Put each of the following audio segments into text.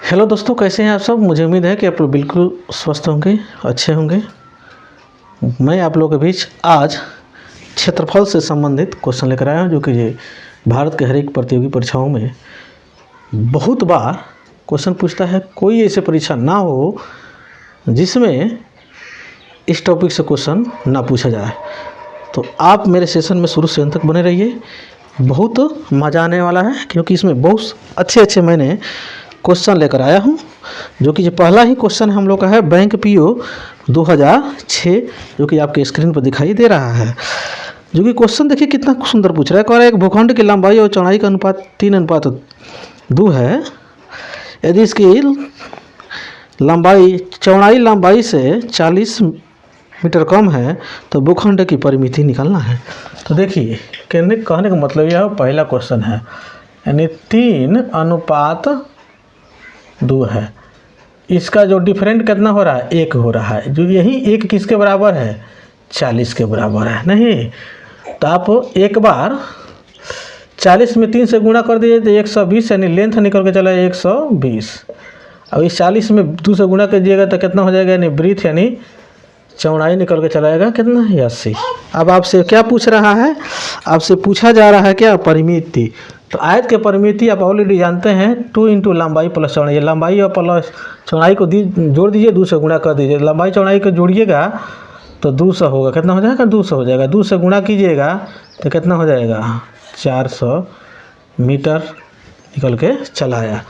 Hello दोस्तों, कैसे हैं आप सब। मुझे उम्मीद है कि आप लोग बिल्कुल स्वस्थ होंगे, अच्छे होंगे। मैं आप लोगों के बीच आज क्षेत्रफल से संबंधित क्वेश्चन लेकर आया हूं, जो कि ये भारत के हर एक प्रतियोगी परीक्षाओं में बहुत बार क्वेश्चन पूछता है। कोई ऐसी परीक्षा ना हो जिसमें इस टॉपिक से क्वेश्चन ना पूछा जाए। तो आप मेरे सेशन में शुरू से अंत तक बने रहिए, बहुत मज़ा आने वाला है, क्योंकि इसमें बहुत अच्छे मैंने क्वेश्चन लेकर आया हूं। जो कि जो पहला ही क्वेश्चन हम लोग का है बैंक पीओ 2006, जो कि आपके स्क्रीन पर दिखाई दे रहा है। जो कि क्वेश्चन देखिए कितना सुंदर पूछ रहा है। कह रहा है एक भूखंड की लंबाई और चौड़ाई का अनुपात 3:2 है। यदि इसकी चौड़ाई लंबाई से 40 मीटर कम है तो भूखंड की परिमिति निकालना है। तो देखिए कहने का मतलब यह पहला क्वेश्चन है, यानी 3:2 है। इसका जो डिफरेंट कितना हो रहा है, 1 हो रहा है। जो यही 1 किसके बराबर है, 40 के बराबर है। नहीं तो आप एक बार 40 में 3 से गुणा कर दीजिए तो 120, यानी लेंथ निकल के चला 120। अब इस 40 में 2 से गुणा कीजिएगा तो कितना हो जाएगा, यानी ब्रीथ यानी चौड़ाई निकल के चला जाएगा कितना, 80। अब आपसे क्या पूछ रहा है, आपसे पूछा जा रहा है क्या, परिमिति। तो आयत के परिमिति आप ऑलरेडी जानते हैं, 2 इंटू लंबाई प्लस चौड़ाई। लंबाई और प्लस चौड़ाई को जोड़ दीजिए, 2 से गुणा कर दीजिए। लंबाई चौड़ाई को जोड़िएगा तो 200 होगा। कितना हो जाएगा, 200 हो जाएगा। 2 से गुणा कीजिएगा तो कितना हो जाएगा, 400 मीटर निकल के चला आया।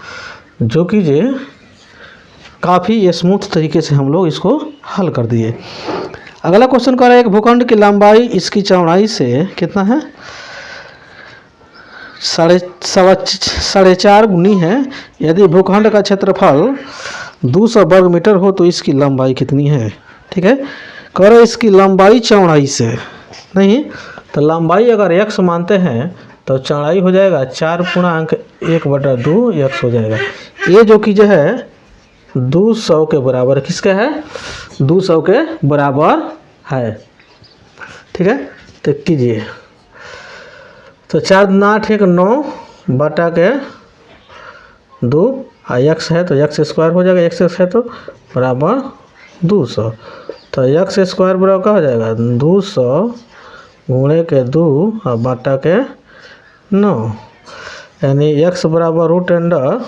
जो कि ये काफ़ी स्मूथ तरीके से हम लोग इसको हल कर दिए। अगला क्वेश्चन कर रहा है एक भूखंड की लंबाई इसकी चौड़ाई से कितना है, 4.5 गुनी है। यदि भूखंड का क्षेत्रफल 200 वर्ग मीटर हो तो इसकी लंबाई कितनी है। ठीक है, कह रहे इसकी लंबाई चौड़ाई से, नहीं तो लंबाई अगर x मानते हैं तो चौड़ाई हो जाएगा 4×1/2 x हो जाएगा। ये जो कि जो है 200 के बराबर किसका है, 200 के बराबर है। ठीक है, तो कीजिए तो 4×9 x है तो x स्क्वायर हो जाएगा। x है तो बराबर 200। तो x स्क्वायर बराबर क्या हो जाएगा, 200 गुणे के 2 और बटा के 9, यानी x बराबर √अंडर,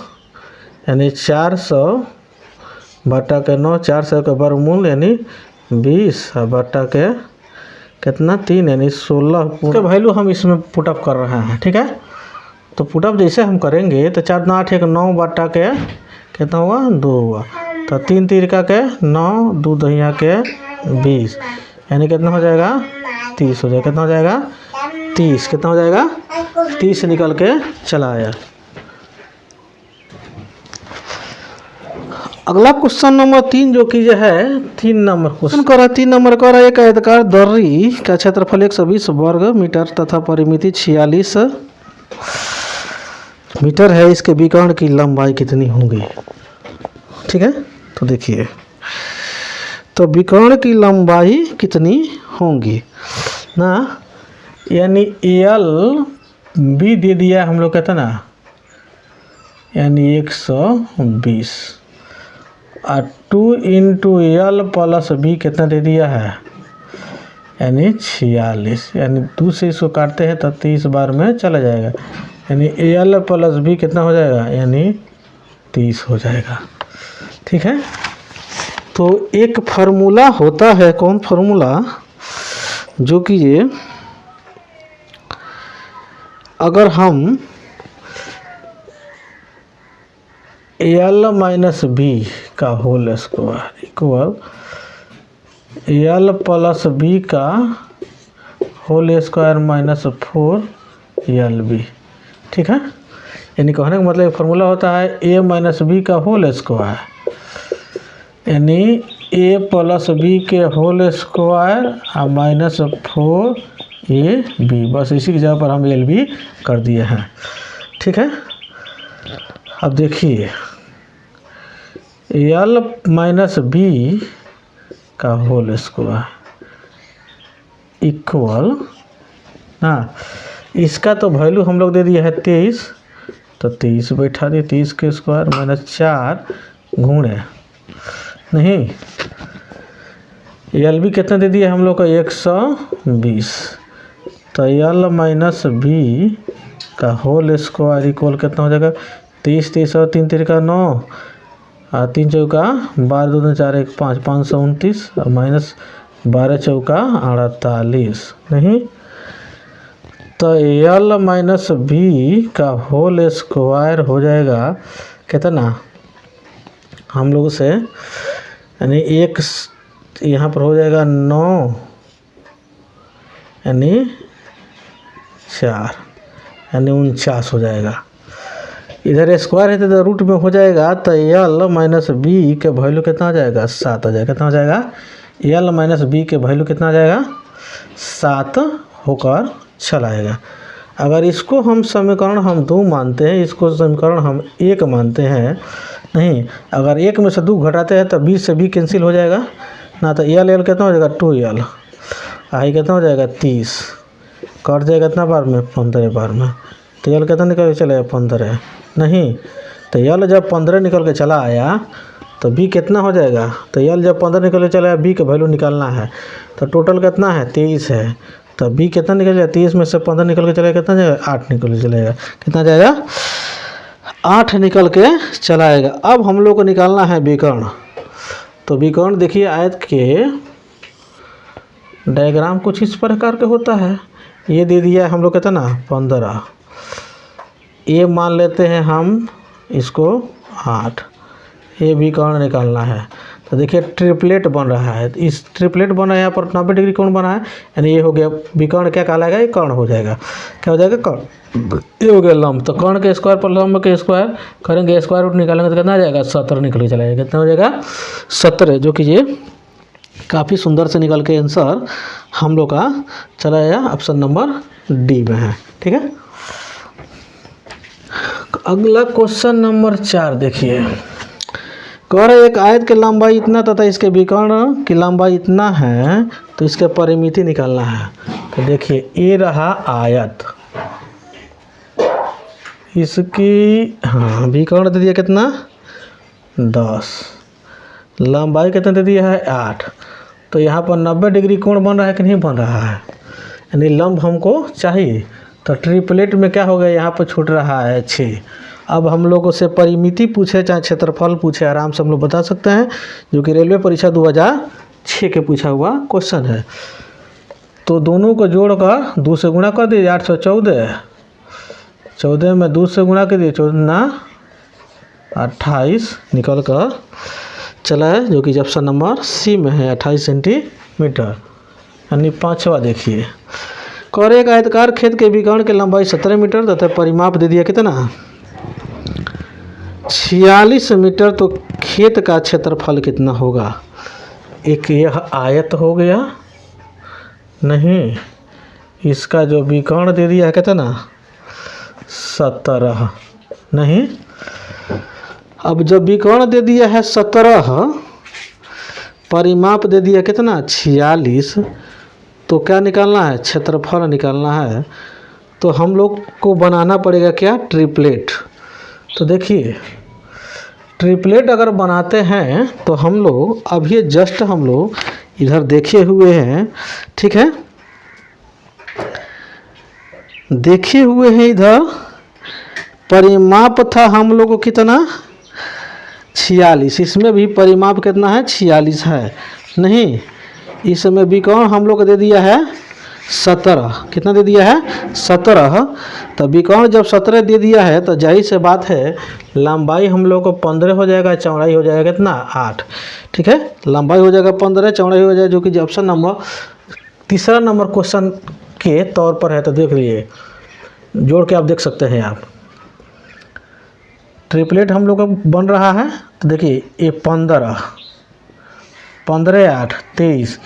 यानी 400 बटा के 9, 400 के वर्गमूल यानी 20 और बटा के कितना 3, यानी 16 का वैल्यू हम इसमें पुटअप कर रहे हैं। ठीक है, तो पुटअप जैसे हम करेंगे तो 4×9 बटा के कितना हुआ, 2 हुआ। तो 3 तिरका के 9, 2 दहिया के 20, यानी कितना हो जाएगा, 30 हो जाएगा। कितना हो जाएगा, 30। कितना हो जाएगा, 30 निकल के चला आया। अगला क्वेश्चन नंबर 3, जो कि जो है 3 नंबर क्वेश्चन कर रहा है। 3 नंबर कर रहा है एक आयताकार दर्री का क्षेत्रफल 120 वर्ग मीटर तथा परिमिति 46 मीटर है। इसके विकर्ण की लंबाई कितनी होगी। ठीक है, तो देखिए तो विकर्ण की लंबाई कितनी होगी ना, यानी एल बी दे दिया हम लोग कहते ना, यानी 120 और 2 इंटू एल प्लस बी कितना दे दिया है, यानी 46। यानी 2 से इसको काटते हैं तो 30 बार में चला जाएगा, यानी एल प्लस बी कितना हो जाएगा, यानी 30 हो जाएगा। ठीक है, तो एक फार्मूला होता है, कौन फार्मूला, जो कि ये अगर हम एल माइनस बी का whole square equal L plus B का होल स्क्वायर माइनस 4LB। ठीक है, यानी कहने का मतलब फार्मूला होता है a माइनस बी का होल स्क्वायर, यानी a प्लस बी के होल स्क्वायर और माइनस 4AB। बस इसी की जगह पर हम LB कर दिए हैं। ठीक है, अब देखिए एल माइनस बी का होल स्क्वायर इक्वल ना, इसका तो वैल्यू हम लोग दे दिया है 23 तो 30 बैठा दिए, 30 के स्क्वायर माइनस 4 गुणे नहीं एल बी कितना दे दिया हम लोग का 120, तो एल माइनस बी का होल स्क्वायर इक्वल कितना हो जाएगा 30 और 3 तिरका 9 और 3 चौका 12 2 4 1 5 529 और माइनस 12 चौका 48 नहीं, तो एल माइनस बी का होल स्क्वायर हो जाएगा कितना हम लोग से यानी एक यहाँ पर हो जाएगा 9 यानी 4 यानी 49 हो जाएगा। इधर स्क्वायर है तो रूट में हो जाएगा, तो एल माइनस बी के वैल्यू कितना हो जाएगा 7 हो जाएगा। कितना हो जाएगा एल माइनस बी के वैल्यू कितना हो जाएगा 7 होकर चला आएगा। अगर इसको हम समीकरण हम 2 मानते हैं, इसको समीकरण हम 1 मानते हैं नहीं, अगर 1 में से 2 घटाते हैं तो 20 से बी कैंसिल हो जाएगा ना, तो एल कितना हो जाएगा 2l आई कितना हो जाएगा 30 कट जाएगा कितना बार में 15 बार में, तो एल कितना निकल के चलेगा 15 नहीं, तो एल जब 15 निकल के चला आया तो बी कितना हो जाएगा, तो एल जब 15 निकल के चला आया बी का वैल्यू निकालना है, तो टोटल कितना है 23 है, तो बी कितना निकल जाएगा 23 में से 15 निकल के चलेगा कितना जाएगा 8 निकल के चलेगा, कितना जाएगा 8 निकल के चलाएगा। अब हम लोग को निकालना है विकर्ण, तो विकर्ण देखिए आयत के डायग्राम कुछ इस प्रकार के होता है। ये दे दिया है हम लोग कितना 15, ये मान लेते हैं हम इसको 8, ये विकर्ण निकालना है। तो देखिए ट्रिपलेट बन रहा है, इस ट्रिपलेट बना है यहाँ पर 90 डिग्री कोण बना है, यानी ये हो गया विकर्ण क्या कहलाएगा ये कर्ण हो जाएगा। क्या हो जाएगा कर्ण, ये हो गया लंब, तो कर्ण के स्क्वायर पर लंब के स्क्वायर करेंगे, स्क्वायर रूट निकालेंगे तो कितना आ जाएगा 17 निकल के चला जाएगा। कितना हो जाएगा 17, जो कि ये काफ़ी सुंदर से निकल के आंसर हम लोग का चला जाएगा ऑप्शन नंबर डी में है। ठीक है, अगला क्वेश्चन नंबर 4 देखिए, कह रहे एक आयत की लंबाई इतना तथा इसके विकर्ण की लंबाई इतना है, तो इसके परिमिति निकालना है। तो देखिए ये रहा आयत, इसकी हाँ विकर्ण दे दिया कितना 10, लंबाई कितना दे दिया है 8, तो यहाँ पर 90 डिग्री कोण बन रहा है कि नहीं बन रहा है, यानी लंब हमको चाहिए। तो ट्रिपलेट में क्या हो गया यहाँ पर छूट रहा है 6। अब हम लोगों से परिमिति पूछे चाहे क्षेत्रफल पूछे आराम से हम लोग बता सकते हैं, जो कि रेलवे परीक्षा 2006 के पूछा हुआ क्वेश्चन है। तो दोनों को जोड़कर 2 से गुणा कर दिए 814, 14 में 2 से गुणा कर दिए 14 28 निकल कर चला है, जो कि ऑप्शन नंबर सी में है 28 सेंटीमीटर, यानी 5वां देखिए। और एक आयताकार खेत के विकर्ण की लंबाई 17 मीटर तथा परिमाप दे दिया कितना 46 मीटर, तो खेत का क्षेत्रफल कितना होगा। एक यह आयत हो गया नहीं, इसका जो विकर्ण दे दिया है कितना 17 नहीं, अब जब विकर्ण दे दिया है 17, परिमाप दे दिया कितना 46, तो क्या निकालना है क्षेत्रफल निकालना है। तो हम लोग को बनाना पड़ेगा क्या ट्रिपलेट। तो देखिए ट्रिपलेट अगर बनाते हैं तो हम लोग अभी जस्ट हम लोग इधर देखे हुए हैं, ठीक है, देखे हुए हैं इधर परिमाप था हम लोग को कितना 46, इसमें भी परिमाप कितना है 46 है नहीं, इसमें विकर्ण हम लोग को दे दिया है 17, कितना दे दिया है 17, तो विकर्ण जब 17 दे दिया है तो जाहिर से बात है लंबाई हम लोग को 15 हो जाएगा, चौड़ाई हो जाएगा कितना 8, ठीक है, लंबाई हो जाएगा 15, चौड़ाई हो जाएगा, जो कि ऑप्शन नंबर तीसरा नंबर क्वेश्चन के तौर पर है। तो देख लीजिए जोड़ के आप देख सकते हैं, आप ट्रिपलेट हम लोग का बन रहा है। तो देखिए ये 15 8 23,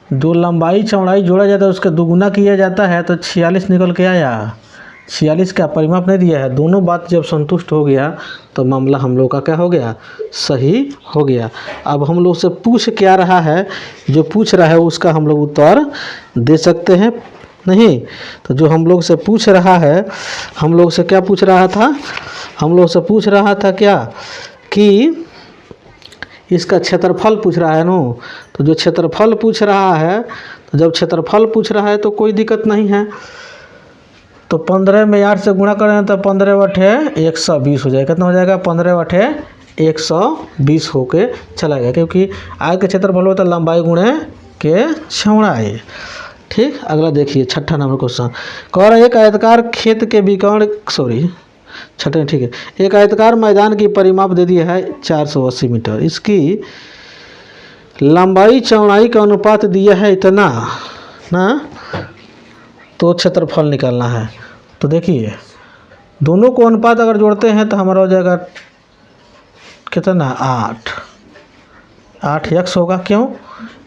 दो लंबाई चौड़ाई जोड़ा जाता है उसका दोगुना किया जाता है, तो 46 निकल के आया। 46 का परिमाप नहीं दिया है, दोनों बात जब संतुष्ट हो गया तो मामला हम लोग का क्या हो गया सही हो गया। अब हम लोग से पूछ क्या रहा है, जो पूछ रहा है उसका हम लोग उत्तर दे सकते हैं नहीं। तो जो हम लोग से पूछ रहा है, हम लोग से क्या पूछ रहा था, हम लोग से पूछ रहा था क्या कि इसका क्षेत्रफल पूछ रहा है नो। तो जो क्षेत्रफल पूछ रहा है, तो जब क्षेत्रफल पूछ रहा है तो कोई दिक्कत नहीं है। तो 15 में 8 से गुणा करें तो 15 बटे 120 हो जाएगा। कितना हो जाएगा? 15 बटे 120 होके चला गया, क्योंकि आयत के क्षेत्रफल होता है लंबाई गुणे के चौड़ाई। ठीक, अगला देखिए 6ठा नंबर क्वेश्चन। कह रहा है एक आयताकार खेत के विकर्ण, सॉरी 6ठे, ठीक है। एक आयताकार मैदान की परिमाप दे दिया है 480 मीटर, इसकी लंबाई चौड़ाई का अनुपात दिया है इतना ना, तो क्षेत्रफल निकालना है। तो देखिए दोनों को अनुपात अगर जोड़ते हैं तो हमारा हो जाएगा कितना? 8 x होगा। क्यों?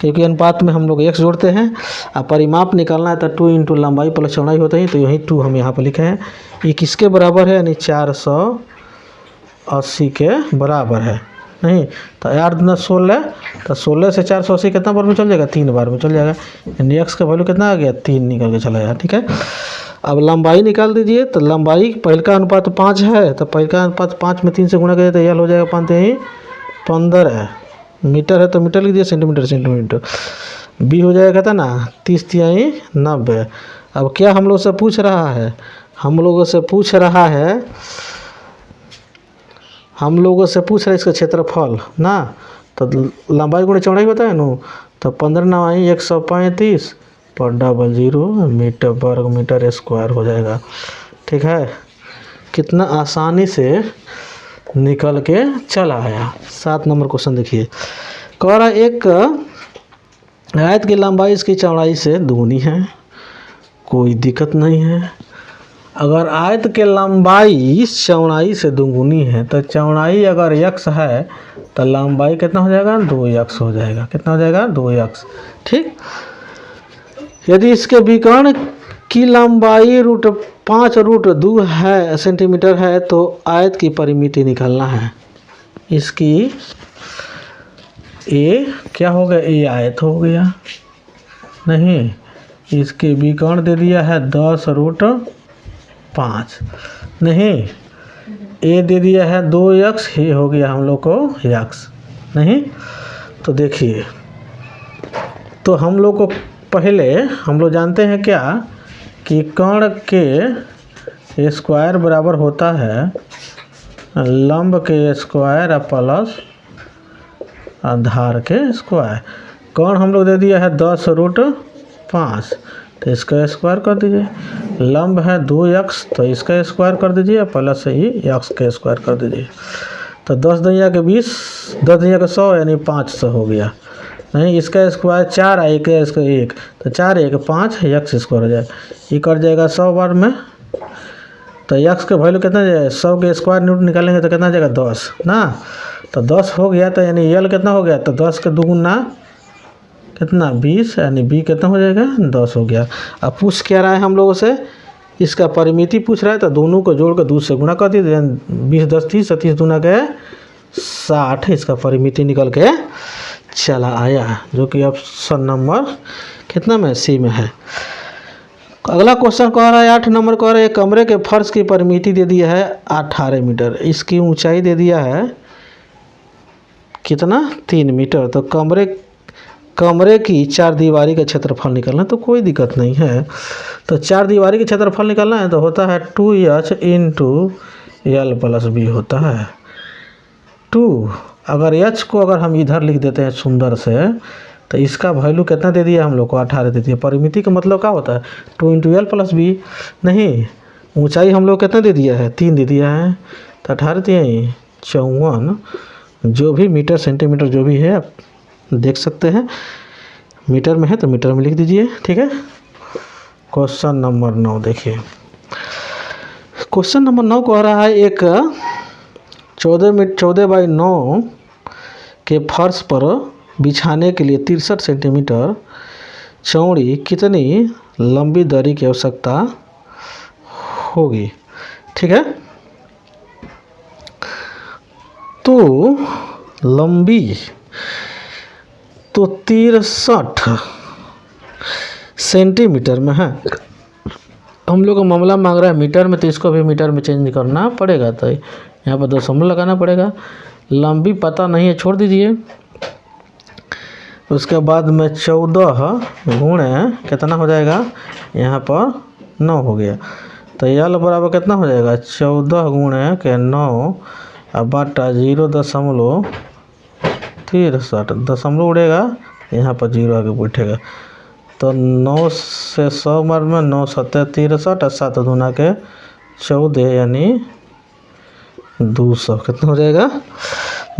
क्योंकि अनुपात में हम लोग x जोड़ते हैं। अब परिमाप निकालना है तो 2 इंटू लंबाई प्लस चौड़ाई होता है, तो यही 2 हम यहाँ पर लिखे हैं। ये किसके बराबर है? यानी 480 के बराबर है। नहीं तो 8 दूना 16, तो 16 से 480 कितना बार में चल जाएगा? 3 बार में चल जाएगा। यानी x का वैल्यू कितना आ गया? 3 निकल के चला गया। ठीक है, अब लंबाई निकाल दीजिए। तो लंबाई पहले का अनुपात 5 है, तो पहले का अनुपात 5 में 3 से गुणा करिए तो यह हो जाएगा 5 ही 15 मीटर है, तो मीटर लिख दिए, सेंटीमीटर सेंटीमीटर। बी हो जाएगा था ना 30 तिहाई 90। अब क्या हम लोग से पूछ रहा है? हम लोगों से पूछ रहा है, हम लोगों से पूछ रहा है इसका क्षेत्रफल ना। तो लंबाई गुणे चौड़ाई होता है नो, तो 15 9 135 पर 00 मीटर वर्ग मीटर स्क्वायर हो जाएगा। ठीक है, कितना आसानी से निकल के चला आया। 7 नंबर क्वेश्चन देखिए। कह रहा एक आयत की लंबाई इसकी चौड़ाई से दुगुनी है, कोई दिक्कत नहीं है। अगर आयत के लंबाई चौड़ाई से दुगुनी है तो चौड़ाई अगर x है तो लंबाई कितना हो जाएगा? 2x हो जाएगा। कितना हो जाएगा? 2x। ठीक, यदि इसके विकर्ण की लंबाई √5√2 है सेंटीमीटर है, तो आयत की परिमिति निकालना है। इसकी ए क्या हो गया? ए आयत हो गया। नहीं, इसके विकर्ण दे दिया है 10√5। नहीं, ए दे दिया है 2x, ये हो गया हम लोग को x। नहीं, तो देखिए, तो हम लोग को पहले हम लोग जानते हैं क्या कि कर्ण के स्क्वायर बराबर होता है लंब के स्क्वायर प्लस आधार के स्क्वायर। कर्ण हम लोग दे दिया है 10√5, तो इसका स्क्वायर कर दीजिए। लंब है 2x, तो इसका स्क्वायर कर दीजिए, प्लस ही x का स्क्वायर कर दीजिए। तो 10 दुनिया के 20, 10 दुनिया के 100 यानी 500 हो गया। नहीं, इसका स्क्वायर 4 है, एक है इसका 1, तो 4 1 5 x स्क्वायर हो जाएगा। ये कट जाएगा 100 बार में, तो x का वैल्यू कितना जाएगा? 100 के स्क्वायर रूट निकालेंगे तो कितना जाएगा? 10 ना। तो 10 हो गया, तो यानी यल कितना हो गया? तो 10 के दुगुना कितना? 20, यानी b कितना हो जाएगा? 10 हो गया। अब पूछ क्या रहा है हम लोगों से? इसका परिमिति पूछ रहा है, तो दोनों को जोड़ कर 2 से गुणा कर दीजिए। 20 10 30, 30 दूना के 60, इसका परिमिति निकल के चला आया, जो कि ऑप्शन नंबर कितना में? सी में है। अगला क्वेश्चन कह रहा है 8 नंबर कह रहा है कमरे के फर्श की परिमिति दे दिया है 18 मीटर, इसकी ऊंचाई दे दिया है कितना? 3 मीटर। तो कमरे की 4 दीवारी का क्षेत्रफल निकालना, तो कोई दिक्कत नहीं है। तो 4 दीवारी का क्षेत्रफल निकालना है तो होता है 2h into L plus B होता है 2। अगर h को अगर हम इधर लिख देते हैं सुंदर से, तो इसका वैल्यू कितना दे दिया हम लोग को? 18 दे दिया। परिमिति का मतलब क्या होता है? 2 इंटू एल प्लस बी। नहीं, ऊंचाई हम लोग कितना दे दिया है? 3 दे दिया है, तो 18 दिए 54, जो भी मीटर सेंटीमीटर जो भी है आप देख सकते हैं। मीटर में है तो मीटर में लिख दीजिए। ठीक है, क्वेश्चन नंबर 9 देखिए। क्वेश्चन नंबर 9 कह रहा है एक 14 बाई 9 के फर्श पर बिछाने के लिए 63 सेंटीमीटर चौड़ी कितनी लंबी दरी की आवश्यकता होगी? ठीक है, तो लंबी तो 63 सेंटीमीटर में है, हम लोग का मामला मांग रहा है मीटर में, तो इसको भी मीटर में चेंज करना पड़ेगा। तो यहाँ पर दशमलव लगाना पड़ेगा। लंबी पता नहीं है, छोड़ दीजिए। उसके बाद में 14 गुणे कितना हो जाएगा, यहाँ पर 9 हो गया। तो यल बराबर कितना हो जाएगा, 14 गुणे के 9 अब बटा 0.63 दशमलव उड़ेगा, यहाँ पर 0 आगे बैठेगा। तो 9 से 100 मार में 9 7 63 और 7 दूना के 14 यानी 200 कितना हो जाएगा,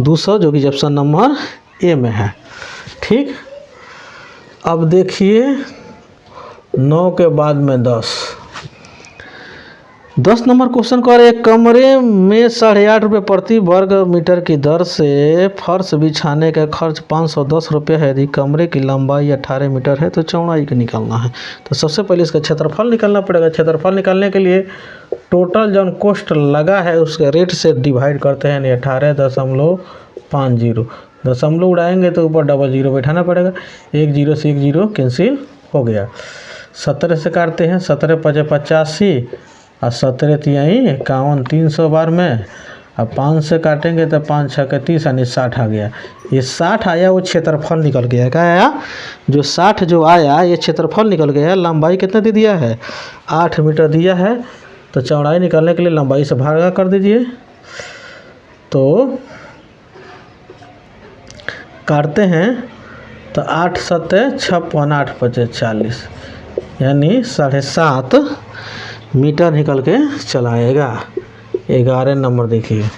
200, जो कि ऑप्शन नंबर ए में है। ठीक, अब देखिए 9 के बाद में 10 नंबर क्वेश्चन कर एक कमरे में 8.5 रुपये प्रति वर्ग मीटर की दर से फर्श बिछाने का खर्च 510 रुपये है। यदि कमरे की लंबाई 18 मीटर है तो चौड़ाई का निकालना है। तो सबसे पहले इसका क्षेत्रफल निकालना पड़ेगा। क्षेत्रफल निकालने के लिए टोटल जो कॉस्ट लगा है उसके रेट से डिवाइड करते हैं, 18.50 दशमलव उड़ाएंगे तो ऊपर डबल 0 बैठाना पड़ेगा। 1 0 से 1 0 कैंसिल हो गया। 17 से काटते हैं, 17 5 85 और 17 तिहाई 51, 300 बार में। अब 5 से काटेंगे तो 5 6 के 30 यानी 60 आ गया। ये 60 आया, वो क्षेत्रफल निकल गया। क्या आया, जो 60 जो आया ये क्षेत्रफल निकल गया। लंबाई कितना दे दिया है, 8 मीटर दिया है। तो चौड़ाई निकालने के लिए लंबाई से भागा कर दीजिए। तो काटते हैं तो 8 7 56 8 5 40 यानी 7.5 मीटर निकल के चला आएगा। 11 नंबर देखिए,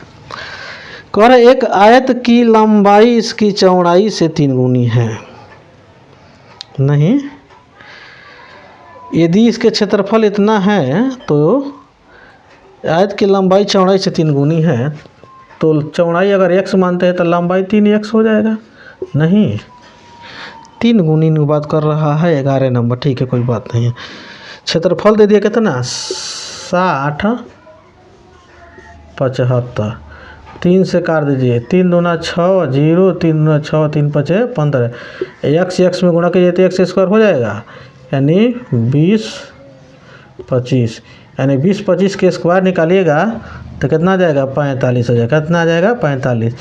कह रहे एक आयत की लंबाई इसकी चौड़ाई से 3 गुनी है। नहीं, यदि इसके क्षेत्रफल इतना है तो आयत की लंबाई चौड़ाई से 3 गुनी है, तो चौड़ाई अगर x मानते हैं तो लंबाई 3x हो जाएगा। नहीं, 3 गुनी बात कर रहा है। 11 नंबर, ठीक है, कोई बात नहीं है। क्षेत्रफल दे दिया कितना, 60 75, 3 से काट दीजिए, 3 दूना 6 0, 3 दूना 6 3 5 15, x में गुणा कीजिए तो x स्क्वायर हो जाएगा, यानी 20 25, यानी 20 25 के स्क्वायर निकालिएगा तो कितना आ जाएगा, 45 हो जाएगा। कितना आ जाएगा, 45,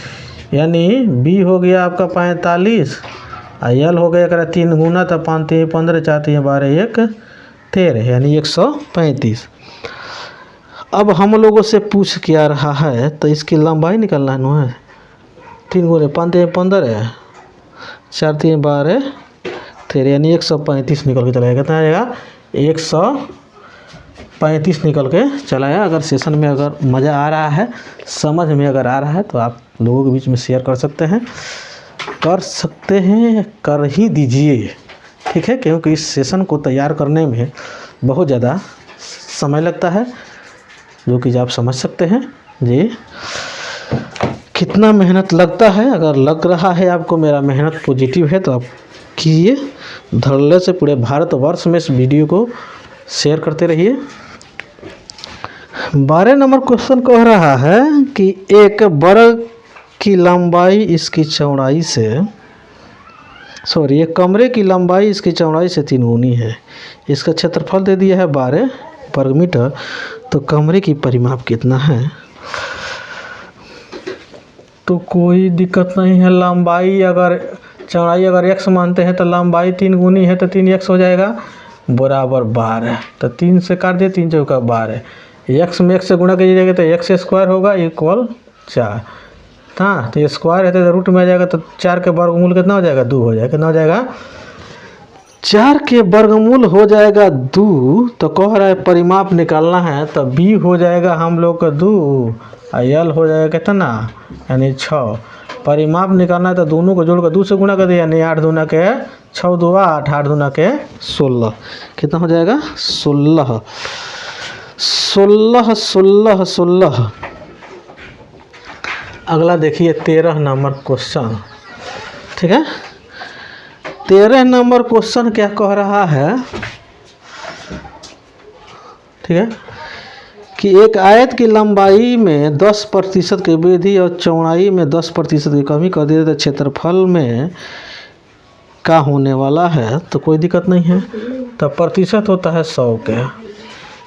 यानी b हो गया आपका 45 और यल हो गया 3 गुना, तो 5 3 15 4 3 12 1 13 यानी 135। अब हम लोगों से पूछ क्या रहा है, तो इसकी लंबाई निकालना है ना। 3 गुने 5 3 15 4 3 12 13 यानी 135 निकल के चला जाएगा। कितना आ जाएगा, 135 निकल के चला आया। अगर सेशन में अगर मज़ा आ रहा है, समझ में अगर आ रहा है तो आप लोगों के बीच में शेयर कर सकते हैं, कर ही दीजिए। ठीक है, क्योंकि इस सेशन को तैयार करने में बहुत ज़्यादा समय लगता है, जो कि आप समझ सकते हैं जी कितना मेहनत लगता है। अगर लग रहा है आपको मेरा मेहनत पॉजिटिव है तो आप कीजिए, धड़ल्ले से पूरे भारतवर्ष में इस वीडियो को शेयर करते रहिए। 12 नंबर क्वेश्चन कह रहा है कि एक वर्ग की लंबाई इसकी चौड़ाई से एक कमरे की लंबाई इसकी चौड़ाई से 3 गुनी है। इसका क्षेत्रफल दे दिया है 12 वर्ग मीटर। तो कमरे की परिमाप कितना है, तो कोई दिक्कत नहीं है। लंबाई अगर चौड़ाई अगर x मानते हैं तो लंबाई 3 गुनी है तो 3x हो जाएगा बराबर 12। तो 3 से काट दिए, 3 चौका 12, x में x से गुणा कीजिएगा तो x स्क्वायर होगा इक्वल 4। हाँ, तो ये स्क्वायर है तो रूट में आ जाएगा, तो 4 के वर्गमूल कितना हो जाएगा, 2 हो जाएगा। कितना हो जाएगा, 4 के वर्गमूल हो जाएगा 2। तो कह रहा है परिमाप निकालना है, तो b हो जाएगा हम लोग का 2 और l हो जाएगा कितना, यानी 6। परिमाप निकालना है तो दोनों को जोड़ कर 2 से गुणा कर दिया, यानी 8 दूना के 6 2 8 8 दूना के 16। कितना हो जाएगा, 16 16 16 16। अगला देखिए 13 नंबर क्वेश्चन। ठीक है, 13 नंबर क्वेश्चन क्या कह रहा है, ठीक है, कि एक आयत की लंबाई में 10% की वृद्धि और चौड़ाई में 10% की कमी कर दिए तो क्षेत्रफल में क्या होने वाला है। तो कोई दिक्कत नहीं है, तो प्रतिशत होता है 100 के।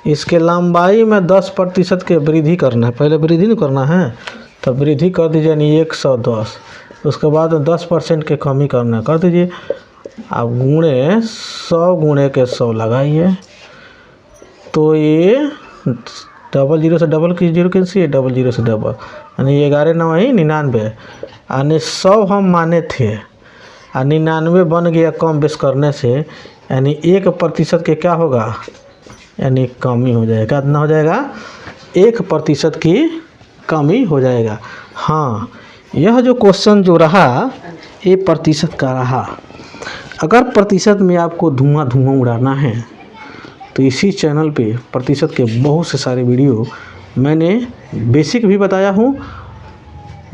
इसके लंबाई में 10% के वृद्धि करना है। पहले वृद्धि नहीं करना है, तो वृद्धि कर दीजिए, यानी 110। उसके बाद 10% के कमी करना है, कर दीजिए। अब गुणे 100 गुणे के 100 लगाइए, तो ये डबल जीरो से डबल की जीरो कैंसिल, ये डबल जीरो से डबल, यानी 11 9 ही 99, यानी 100 हम माने थे और 99 बन गया कम बेस करने से, यानी 1% के क्या होगा, यानी कमी हो जाएगा। कितना हो जाएगा, 1% की कमी हो जाएगा। हाँ, यह जो क्वेश्चन जो रहा ये प्रतिशत का रहा। अगर प्रतिशत में आपको धुआं उड़ाना है तो इसी चैनल पे प्रतिशत के बहुत से सारे वीडियो मैंने बेसिक भी बताया हूँ।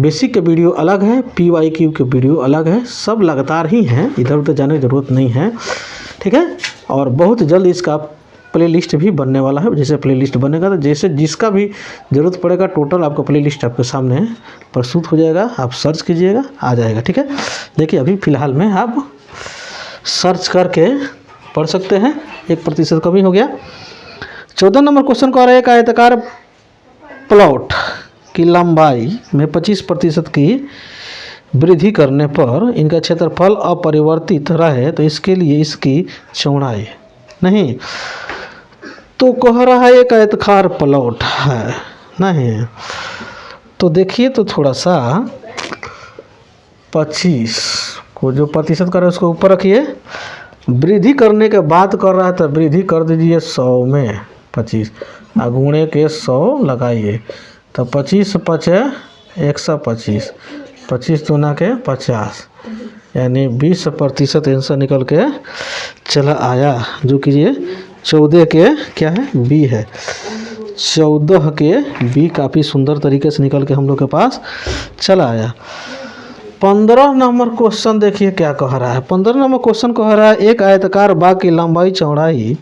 बेसिक के वीडियो अलग है, PYQ के वीडियो अलग है, सब लगातार ही हैं, इधर उधर जाने की ज़रूरत नहीं है, ठीक है। और बहुत जल्द इसका प्लेलिस्ट भी बनने वाला है। जैसे प्लेलिस्ट बनेगा तो जैसे जिसका भी ज़रूरत पड़ेगा टोटल आपका प्लेलिस्ट आपके सामने प्रस्तुत हो जाएगा, आप सर्च कीजिएगा आ जाएगा, ठीक है। देखिए अभी फ़िलहाल में आप सर्च करके पढ़ सकते हैं। 1% कमी हो गया। 14 नंबर क्वेश्चन कह रहा है, एक आयताकार प्लॉट की लंबाई में 25% की वृद्धि करने पर इनका क्षेत्रफल अपरिवर्तित रहे तो इसके लिए इसकी चौड़ाई नहीं, तो कह रहा है एक आयताकार प्लॉट है नहीं, तो देखिए तो थोड़ा सा 25 को जो प्रतिशत कर रहा है उसको ऊपर रखिए, वृद्धि करने के बाद कर रहा है तो वृद्धि कर दीजिए 100 में 25 गुणे के 100 लगाइए, तो 25 5 125, 25 दूना के 50, यानी 20% आंसर निकल के चला आया, जो कि ये 14 के क्या है बी है, 14 के बी काफ़ी सुंदर तरीके से निकल के हम लोग के पास चला आया। 15 नंबर क्वेश्चन देखिए क्या कह रहा है। 15 नंबर क्वेश्चन कह रहा है, एक आयताकार बाग की लंबाई चौड़ाई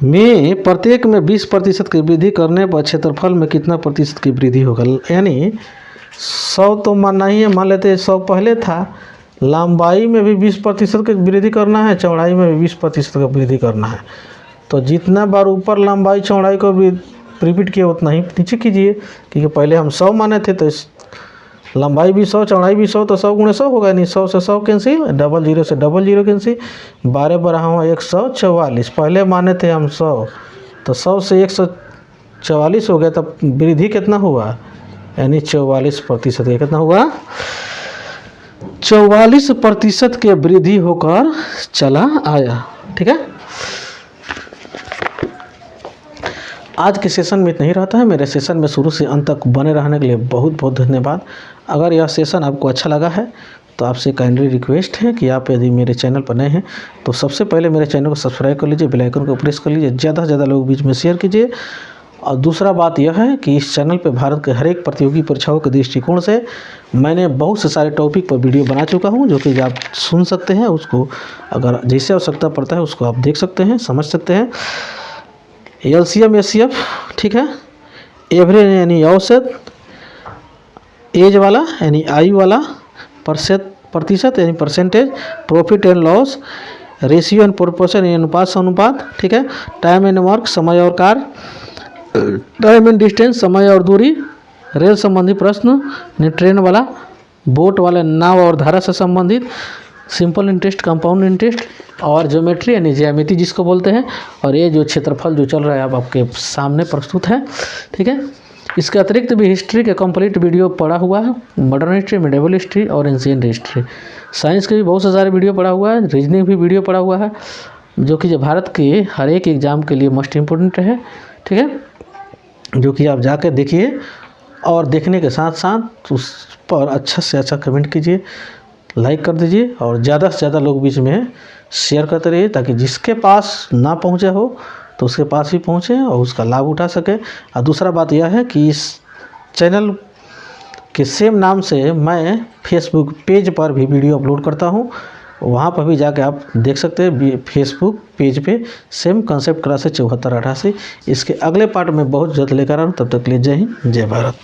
में प्रत्येक में 20% की वृद्धि करने पर क्षेत्रफल में कितना प्रतिशत की वृद्धि होगा। यानी 100 तो मानना ही है, मान लेते 100 पहले था, लंबाई में भी 20% की वृद्धि करना है, चौड़ाई में भी 20% का वृद्धि करना है, तो जितना बार ऊपर लंबाई चौड़ाई को भी रिपीट किया उतना ही नीचे कीजिए, क्योंकि पहले हम 100 माने थे, तो लंबाई भी 100 चौड़ाई भी 100, तो 100 गुणे 100 होगा, नहीं 100 से 100 कैंसिल, डबल जीरो से डबल जीरो कैंसिल, 12 बढ़ा हुआ 144, पहले माने थे हम 100, तो 100 से 144 हो गया, तब वृद्धि कितना हुआ, यानी 44% का कितना हुआ, 44% के वृद्धि होकर चला आया, ठीक है। आज के सेशन में इतना ही रहता है। मेरे सेशन में शुरू से अंत तक बने रहने के लिए बहुत बहुत धन्यवाद। अगर यह सेशन आपको अच्छा लगा है तो आपसे काइंडली रिक्वेस्ट है कि आप यदि मेरे चैनल पर नए हैं तो सबसे पहले मेरे चैनल को सब्सक्राइब कर लीजिए, बेल आइकन को प्रेस कर लीजिए, ज़्यादा से ज़्यादा लोगों के बीच में शेयर कीजिए। और दूसरा बात यह है कि इस चैनल पे भारत के हर एक प्रतियोगी परीक्षाओं के दृष्टिकोण से मैंने बहुत से सारे टॉपिक पर वीडियो बना चुका हूं, जो कि आप सुन सकते हैं, उसको अगर जैसे आवश्यकता पड़ता है उसको आप देख सकते हैं, समझ सकते हैं। LCM SCF, ठीक है, एवरेज यानी औसत, एज वाला यानी आयु वाला, प्रतिशत यानी percentage, profit and loss, ratio and proportion यानी अनुपात से अनुपात, ठीक है, टाइम एंड वर्क समय और कार्य, टाइम एंड डिस्टेंस समय और दूरी, रेल संबंधी प्रश्न, ट्रेन वाला, बोट वाला, नाव और धारा से संबंधित, सिंपल इंटरेस्ट, कंपाउंड इंटरेस्ट, और ज्योमेट्री यानी ज्यामिति जिसको बोलते हैं, और ये जो क्षेत्रफल जो चल रहा है अब आपके सामने प्रस्तुत है, ठीक है। इसके अतिरिक्त भी हिस्ट्री के कंप्लीट वीडियो पड़ा हुआ है, मॉडर्न हिस्ट्री, मिडिवल हिस्ट्री और एंशिएंट हिस्ट्री। साइंस के भी बहुत से सारे वीडियो पड़ा हुआ है, रीजनिंग भी वीडियो पड़ा हुआ है, जो कि भारत के हर एक एग्ज़ाम के लिए मोस्ट इम्पोर्टेंट है, ठीक है, जो कि आप जाकर देखिए और देखने के साथ साथ उस पर अच्छा से अच्छा कमेंट कीजिए, लाइक कर दीजिए और ज़्यादा से ज़्यादा लोग बीच में शेयर करते रहिए, ताकि जिसके पास ना पहुँचे हो तो उसके पास भी पहुँचे और उसका लाभ उठा सके। और दूसरा बात यह है कि इस चैनल के सेम नाम से मैं फेसबुक पेज पर भी वीडियो अपलोड करता हूँ, वहाँ पर भी जाके आप देख सकते हैं। फेसबुक पेज पे सेम कंसेप्ट क्लासेस 74 88। इसके अगले पार्ट में बहुत जल्द लेकर आ रहा हूँ, तब तक के लिए जय हिंद जय भारत।